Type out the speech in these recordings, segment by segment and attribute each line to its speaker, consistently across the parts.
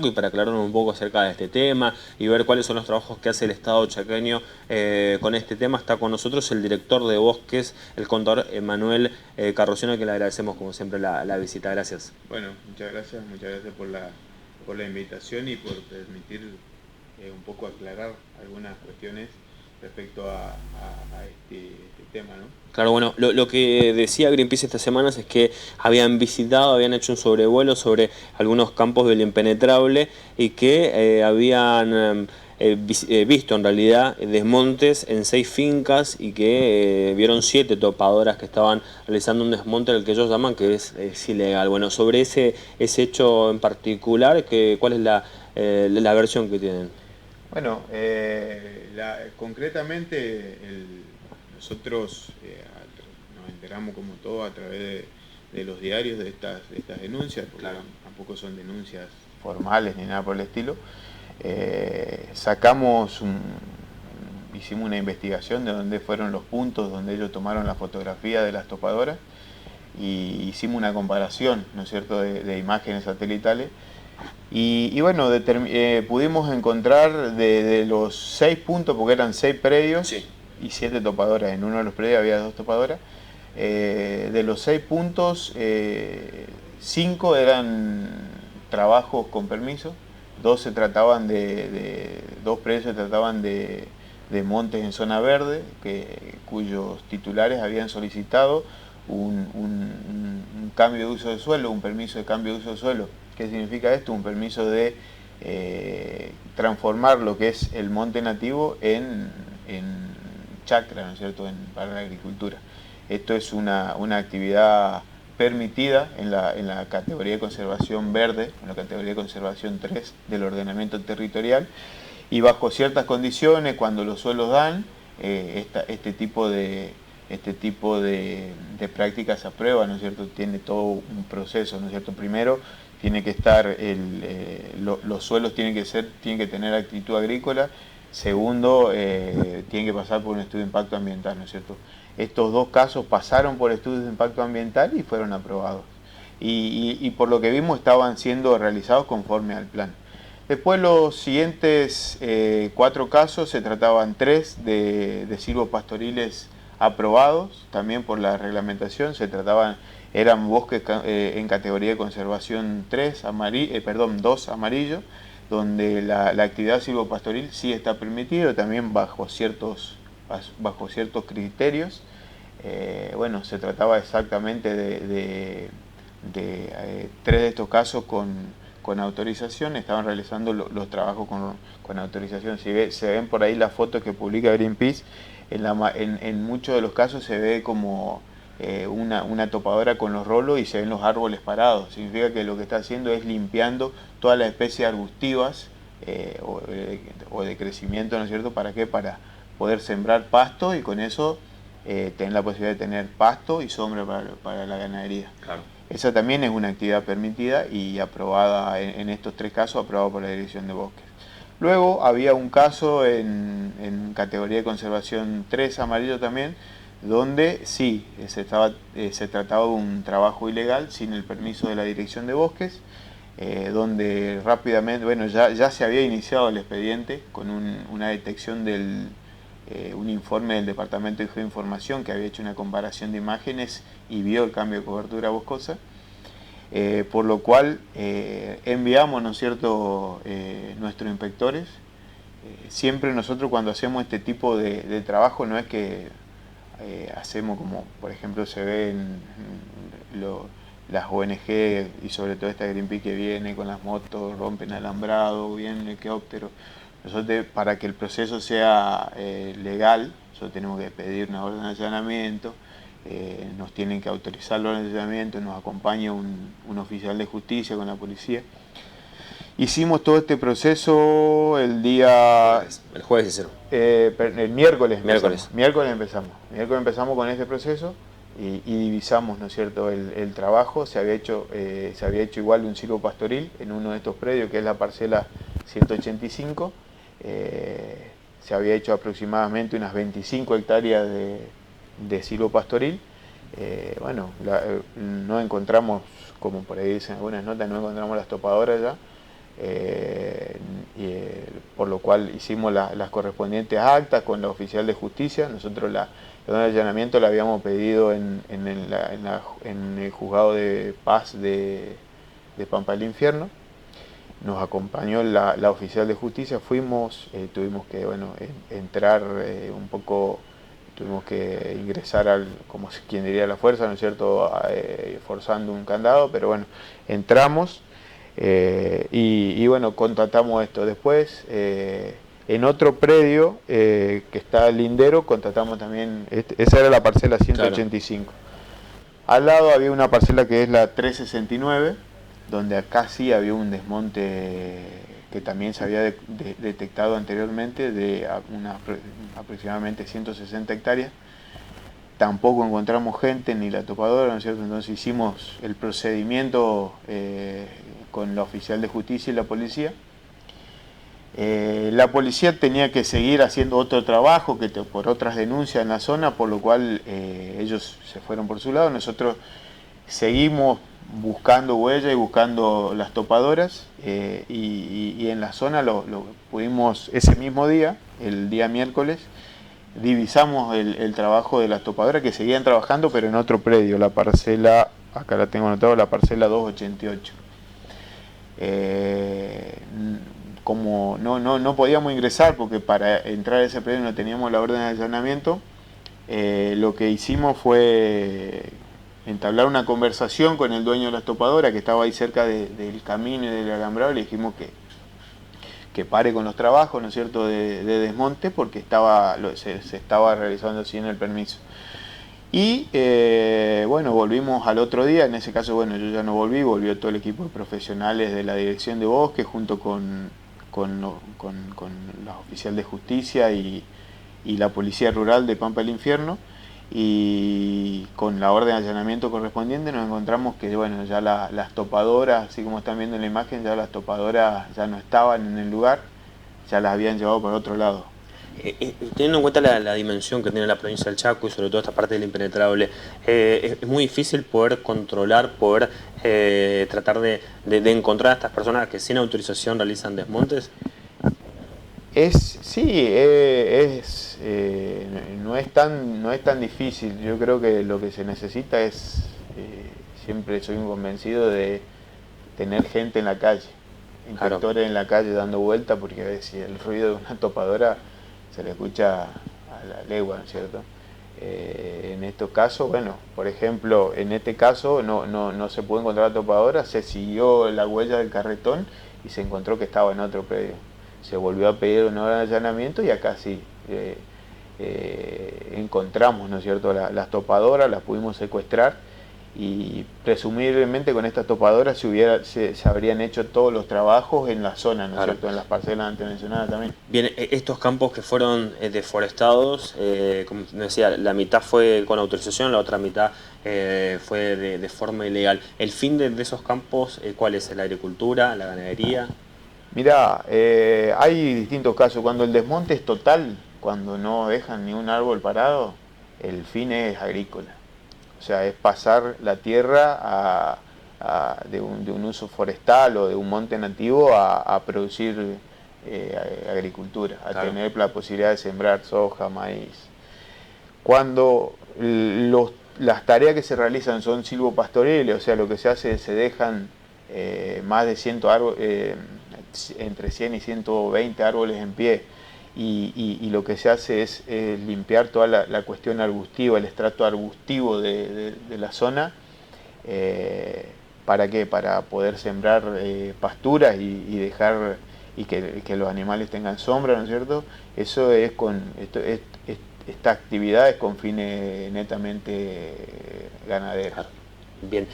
Speaker 1: y para aclararnos un poco acerca de este tema y ver cuáles son los trabajos que hace el Estado chaqueño con este tema. Está con nosotros el director de bosques, el contador Manuel Carrociano, que le agradecemos como siempre la visita. Gracias.
Speaker 2: Bueno, muchas gracias por la invitación y por permitir un poco aclarar algunas cuestiones respecto a este tema, ¿no?
Speaker 1: Claro, bueno, lo que decía Greenpeace estas semanas es que habían visitado, habían hecho un sobrevuelo sobre algunos campos del impenetrable y que habían visto en realidad desmontes en 6 fincas y que vieron 7 topadoras que estaban realizando un desmonte al que ellos llaman que es ilegal. Bueno, sobre ese hecho en particular, ¿cuál es la versión que tienen?
Speaker 2: Bueno, concretamente nosotros nos enteramos como todo a través de los diarios de estas denuncias, porque
Speaker 1: Claro.
Speaker 2: tampoco son denuncias formales ni nada por el estilo. Sacamos hicimos una investigación de dónde fueron los puntos donde ellos tomaron la fotografía de las topadoras y hicimos una comparación, ¿no es cierto?, de imágenes satelitales. Y bueno, pudimos encontrar de los 6 puntos, porque eran 6 predios
Speaker 1: Sí.
Speaker 2: y 7 topadoras. En uno de los predios había 2 topadoras. De los 6 puntos, 5 eran trabajos con permiso, 2 se trataban de 2 predios se trataban de montes en zona verde, cuyos titulares habían solicitado un cambio de uso de suelo, un permiso de cambio de uso de suelo. ¿Qué significa esto? Un permiso de transformar lo que es el monte nativo en chacra, ¿no es cierto?, para la agricultura. Esto es una actividad permitida en la categoría de conservación verde, en la categoría de conservación 3 del ordenamiento territorial, y bajo ciertas condiciones, cuando los suelos dan, este tipo de prácticas se aprueba, ¿no es cierto? Tiene todo un proceso, ¿no es cierto? Primero tiene que estar los suelos tienen que tener actitud agrícola. Segundo, tienen que pasar por un estudio de impacto ambiental, ¿no es cierto? Estos 2 casos pasaron por estudios de impacto ambiental y fueron aprobados. Y por lo que vimos estaban siendo realizados conforme al plan. Después los siguientes 4 casos se trataban 3 de silvopastoriles aprobados también por la reglamentación. Eran bosques en categoría de conservación 2 amarillo, donde la actividad silvopastoril sí está permitida, también bajo ciertos criterios. Bueno, se trataba exactamente de 3 de estos casos con autorización, estaban realizando los trabajos con autorización. Se ven por ahí las fotos que publica Greenpeace, en muchos de los casos se ve como una topadora con los rolos y se ven los árboles parados. Significa que lo que está haciendo es limpiando todas las especies arbustivas o de crecimiento, ¿no es cierto? ¿Para qué? Para poder sembrar pasto y con eso tener la posibilidad de tener pasto y sombra para la ganadería.
Speaker 1: Claro.
Speaker 2: Esa también es una actividad permitida y aprobada en estos 3 casos, aprobado por la Dirección de Bosques. Luego había un caso en categoría de conservación 3 amarillo también, donde sí se trataba de un trabajo ilegal sin el permiso de la Dirección de Bosques, donde rápidamente, bueno, ya se había iniciado el expediente con una detección un informe del Departamento de Geoinformación que había hecho una comparación de imágenes y vio el cambio de cobertura boscosa, por lo cual enviamos, ¿no es cierto?, nuestros inspectores. Siempre nosotros cuando hacemos este tipo de trabajo no es que hacemos como por ejemplo se ve en las ONG y sobre todo esta Greenpeace que viene con las motos, rompen alambrado, vienen helicópteros. Nosotros, para que el proceso sea legal, nosotros tenemos que pedir una orden de allanamiento, nos tienen que autorizar la orden de allanamiento, nos acompaña un oficial de justicia con la policía. Hicimos todo este proceso el día...
Speaker 1: El jueves hicieron.
Speaker 2: el miércoles
Speaker 1: Miércoles.
Speaker 2: Miércoles empezamos con este proceso y divisamos, ¿no es cierto?, el trabajo. Se había hecho igual un silvopastoril en uno de estos predios, que es la parcela 185. Se había hecho aproximadamente unas 25 hectáreas de silvopastoril. Bueno, no encontramos, como por ahí dicen algunas notas, no encontramos las topadoras ya. por lo cual hicimos las correspondientes actas con la oficial de justicia. Nosotros la orden de allanamiento la habíamos pedido en el juzgado de paz de Pampa del Infierno. Nos acompañó la oficial de justicia, fuimos, tuvimos que entrar un poco, tuvimos que ingresar como quien diría la fuerza, ¿no es cierto?, forzando un candado, pero bueno, entramos y bueno, contratamos esto. Después, en otro predio que está lindero, contratamos también, esa era la parcela 185. Claro. Al lado había una parcela que es la 369, donde acá sí había un desmonte que también se había detectado anteriormente de aproximadamente 160 hectáreas. Tampoco encontramos gente ni la topadora, ¿no es cierto? Entonces hicimos el procedimiento con la oficial de justicia y la policía. La policía tenía que seguir haciendo otro trabajo por otras denuncias en la zona, por lo cual ellos se fueron por su lado. Nosotros seguimos buscando huellas y buscando las topadoras y en la zona lo pudimos ese mismo día, el día miércoles, divisamos el trabajo de las topadoras que seguían trabajando pero en otro predio, la parcela, acá la tengo anotado, la parcela 288. Como no podíamos ingresar porque para entrar a ese predio no teníamos la orden de allanamiento, lo que hicimos fue entablar una conversación con el dueño de las topadoras que estaba ahí cerca del camino y del alambrado. Le dijimos que pare con los trabajos, ¿no es cierto?, de desmonte, porque se estaba realizando sin el permiso. Y bueno, volvimos al otro día. En ese caso, bueno, yo ya no volví, volvió todo el equipo de profesionales de la Dirección de Bosque junto con la oficial de justicia y la policía rural de Pampa del Infierno, y con la orden de allanamiento correspondiente nos encontramos que bueno, ya las topadoras, así como están viendo en la imagen, ya las topadoras ya no estaban en el lugar, ya las habían llevado por otro lado.
Speaker 1: Teniendo en cuenta la dimensión que tiene la provincia del Chaco y sobre todo esta parte del impenetrable, es muy difícil poder controlar, poder tratar de encontrar a estas personas que sin autorización realizan desmontes.
Speaker 2: No es tan difícil. Yo creo que lo que se necesita es, siempre soy un convencido de tener gente en la calle, inspectores en la calle dando vuelta, porque a veces el ruido de una topadora se le escucha a la legua, ¿no es cierto? En estos casos, bueno, por ejemplo, en este caso no se pudo encontrar la topadora, se siguió la huella del carretón y se encontró que estaba en otro predio. Se volvió a pedir una orden de allanamiento y acá sí encontramos, ¿no es cierto?, las topadoras, las pudimos secuestrar y presumiblemente con estas topadoras se habrían hecho todos los trabajos en la zona, ¿no es cierto?, en las parcelas antes mencionadas también.
Speaker 1: Bien, estos campos que fueron deforestados, como decía, la mitad fue con autorización, la otra mitad fue de forma ilegal. ¿El fin de esos campos cuál es? ¿La agricultura, la ganadería?
Speaker 2: Mirá, hay distintos casos. Cuando el desmonte es total, cuando no dejan ni un árbol parado, el fin es agrícola. O sea, es pasar la tierra de un uso forestal o de un monte nativo a producir agricultura, a claro, tener la posibilidad de sembrar soja, maíz. Cuando las tareas que se realizan son silvopastoriles, o sea, lo que se hace es se dejan más de 100 árboles, entre 100 y 120 árboles en pie, y lo que se hace es limpiar toda la cuestión arbustiva, el estrato arbustivo de la zona. ¿Para qué? Para poder sembrar pasturas y dejar y que los animales tengan sombra, ¿no es cierto? Eso es esta actividad es con fines netamente ganaderos.
Speaker 1: Bien,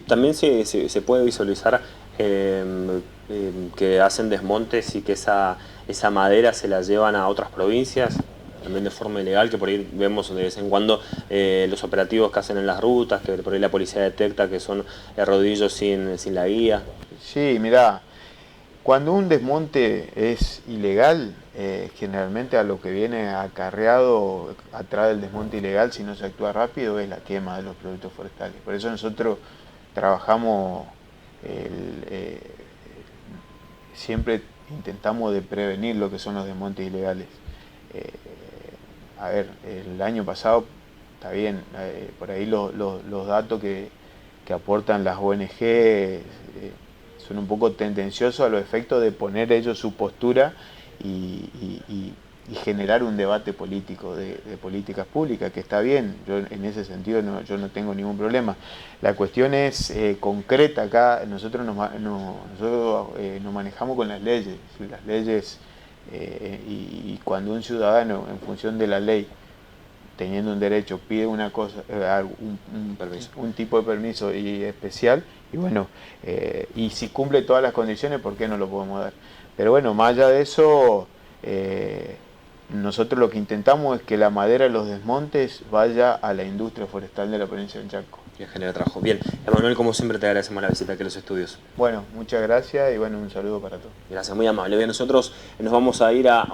Speaker 1: también se puede visualizar que hacen desmontes y que esa madera se la llevan a otras provincias, también de forma ilegal, que por ahí vemos de vez en cuando los operativos que hacen en las rutas, que por ahí la policía detecta que son rodillos sin la guía.
Speaker 2: Sí, mirá, cuando un desmonte es ilegal, generalmente a lo que viene acarreado atrás del desmonte ilegal, si no se actúa rápido, es la quema de los productos forestales. Por eso nosotros trabajamos siempre intentamos de prevenir lo que son los desmontes ilegales. A ver, el año pasado, está bien, por ahí los datos que aportan las ONG son un poco tendenciosos a los efectos de poner ellos su postura y generar un debate político de políticas públicas, que está bien, yo en ese sentido yo no tengo ningún problema. La cuestión es concreta acá, nosotros nos manejamos con las leyes, y cuando un ciudadano, en función de la ley, teniendo un derecho, pide una cosa, un tipo de permiso y especial, y bueno, y si cumple todas las condiciones, ¿por qué no lo podemos dar? Pero bueno, más allá de eso, nosotros lo que intentamos es que la madera de los desmontes vaya a la industria forestal de la provincia del Chaco.
Speaker 1: Que genera trabajo. Bien, Emanuel, como siempre te agradecemos la visita aquí a los estudios.
Speaker 2: Bueno, muchas gracias y bueno, un saludo para todos.
Speaker 1: Gracias, muy amable. Bien, nosotros nos vamos a ir a